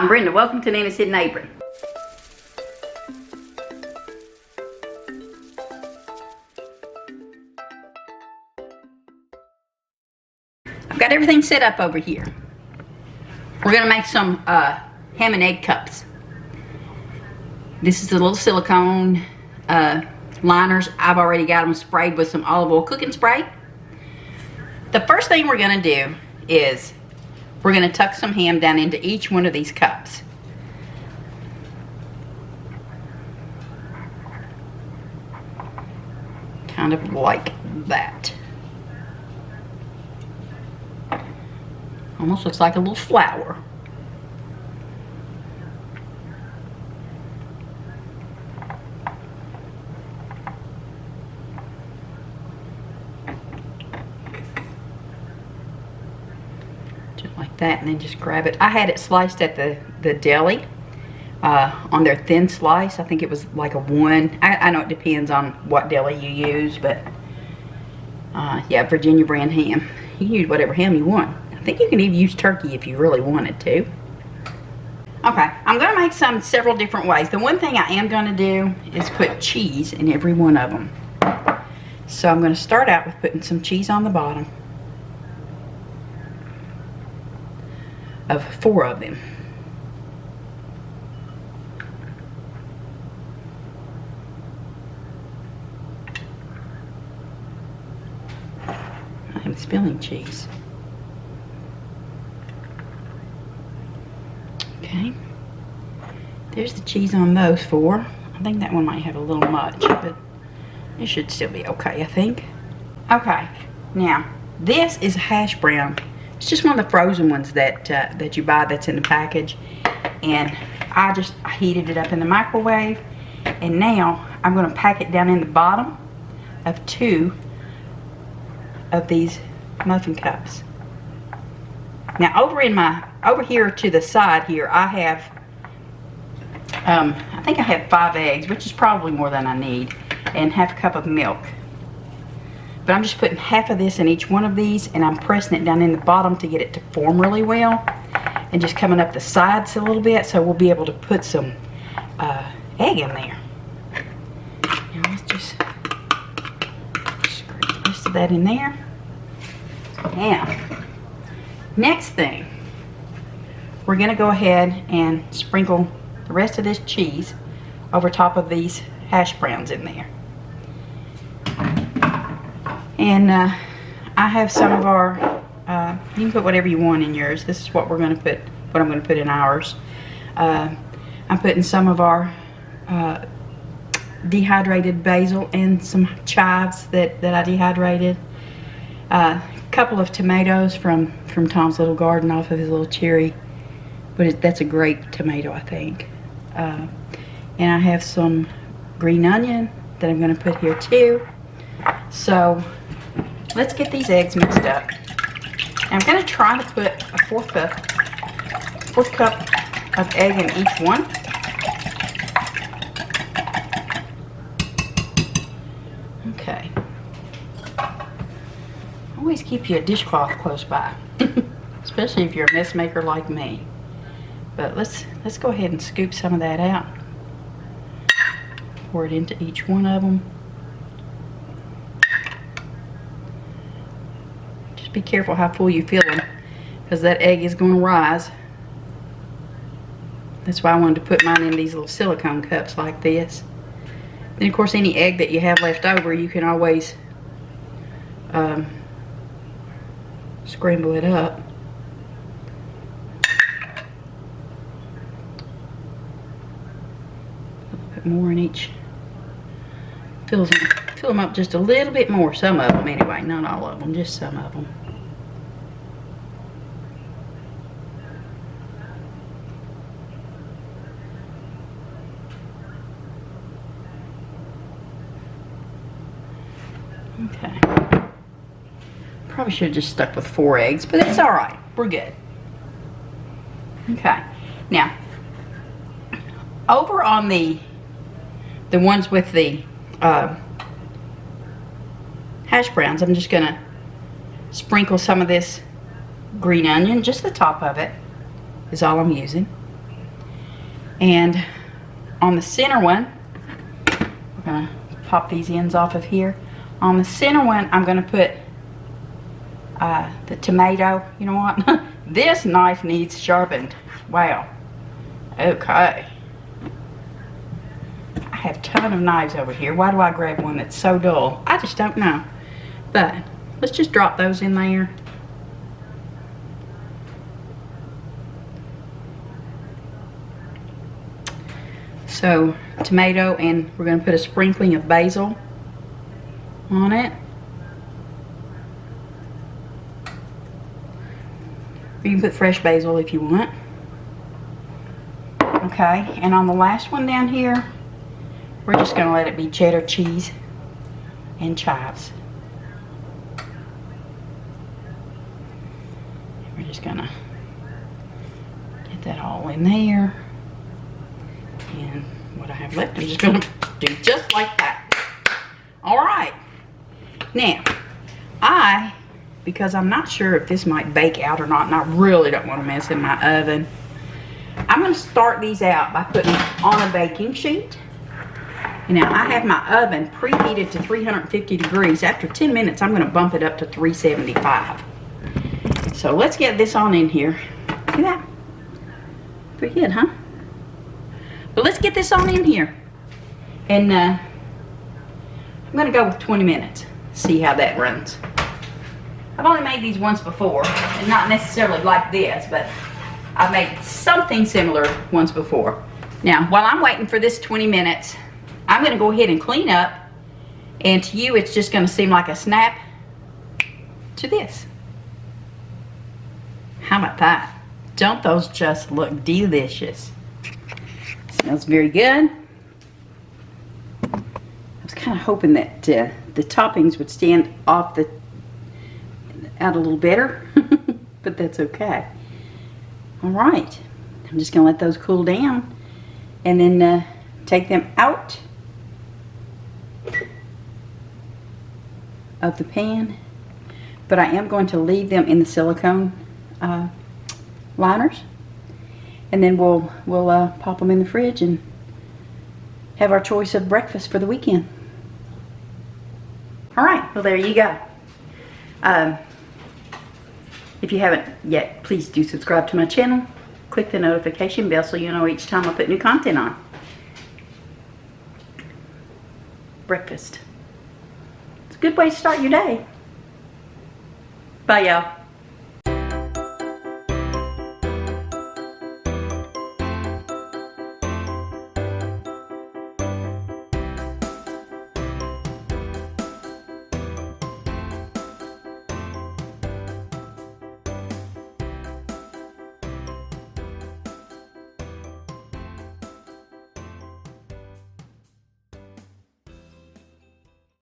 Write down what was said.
I'm Brenda. Welcome to Nana's Hidden Apron. I've got everything set up over here. We're going to make some ham and egg cups. This is the little silicone liners. I've already got them sprayed with some olive oil cooking spray. The first thing we're going to do is we're going to tuck some ham down into each one of these cups. Kind of like that. Almost looks like a little flower. Like that, and then just grab it. I had it sliced at the deli on their thin slice. I think it was like a 1. I know it depends on what deli you use, but yeah, Virginia brand ham. You can use whatever ham you want. I think you can even use turkey if you really wanted to. Okay, I'm going to make some several different ways. The one thing I am going to do is put cheese in every one of them. So I'm going to start out with putting some cheese on the bottom of 4 of them. I'm spilling cheese. Okay. There's the cheese on those 4. I think that one might have a little much, but it should still be okay, I think. Okay. Now, this is a hash brown. It's just one of the frozen ones that you buy that's in the package. And I heated it up in the microwave. And now I'm going to pack it down in the bottom of 2 of these muffin cups. Now over here to the side here, I have, I think I have 5 eggs, which is probably more than I need, and half a cup of milk. But I'm just putting half of this in each one of these, and I'm pressing it down in the bottom to get it to form really well, and just coming up the sides a little bit, so we'll be able to put some egg in there. Now let's just scrape the rest of that in there. Now, next thing, we're going to go ahead and sprinkle the rest of this cheese over top of these hash browns in there. And I have some of our, you can put whatever you want in yours. This is what we're going to put, what I'm going to put in ours. I'm putting some of our dehydrated basil and some chives that I dehydrated. A couple of tomatoes from Tom's Little Garden off of his little cherry. But that's a grape tomato, I think. And I have some green onion that I'm going to put here too. So let's get these eggs mixed up. I'm going to try to put a fourth cup of egg in each one. Okay. Always keep your dishcloth close by, especially if you're a mess maker like me. But let's go ahead and scoop some of that out. Pour it into each one of them. Be careful how full you fill them, because that egg is going to rise. That's why I wanted to put mine in these little silicone cups like this. Then of course any egg that you have left over, you can always scramble it up. Put more in each. Fill them up just a little bit more. Some of them anyway, not all of them, just some of them. Okay. Probably should have just stuck with 4 eggs, but it's alright. We're good. Okay. Now, over on the ones with the hash browns, I'm just going to sprinkle some of this green onion. Just the top of it is all I'm using. And on the center one, we're gonna pop these ends off of here. On the center one, I'm gonna put the tomato. You know what? This knife needs sharpened. Wow. Okay. I have a ton of knives over here. Why do I grab one that's so dull? I just don't know. But let's just drop those in there. So, tomato, and we're going to put a sprinkling of basil on it. You can put fresh basil if you want. Okay, and on the last one down here, we're just going to let it be cheddar cheese and chives. We're just going to get that all in there. And what I have left, I'm just going to do just like that. Alright. Now, because I'm not sure if this might bake out or not, and I really don't want to mess in my oven, I'm going to start these out by putting them on a baking sheet. And now, I have my oven preheated to 350 degrees. After 10 minutes, I'm going to bump it up to 375. So, let's get this on in here. See that? Pretty good, huh? But let's get this on in here. And I'm going to go with 20 minutes. See how that runs. I've only made these once before. And not necessarily like this, but I've made something similar once before. Now, while I'm waiting for this 20 minutes, I'm going to go ahead and clean up. And to you, it's just going to seem like a snap to this. How about that? Don't those just look delicious? Smells very good. I was kind of hoping that the toppings would stand off out a little better, but that's okay. All right, I'm just gonna let those cool down and then take them out of the pan. But I am going to leave them in the silicone liners. And then we'll pop them in the fridge and have our choice of breakfast for the weekend. All right, well there you go. If you haven't yet, please do subscribe to my channel. Click the notification bell so you know each time I put new content on. Breakfast. It's a good way to start your day. Bye, y'all.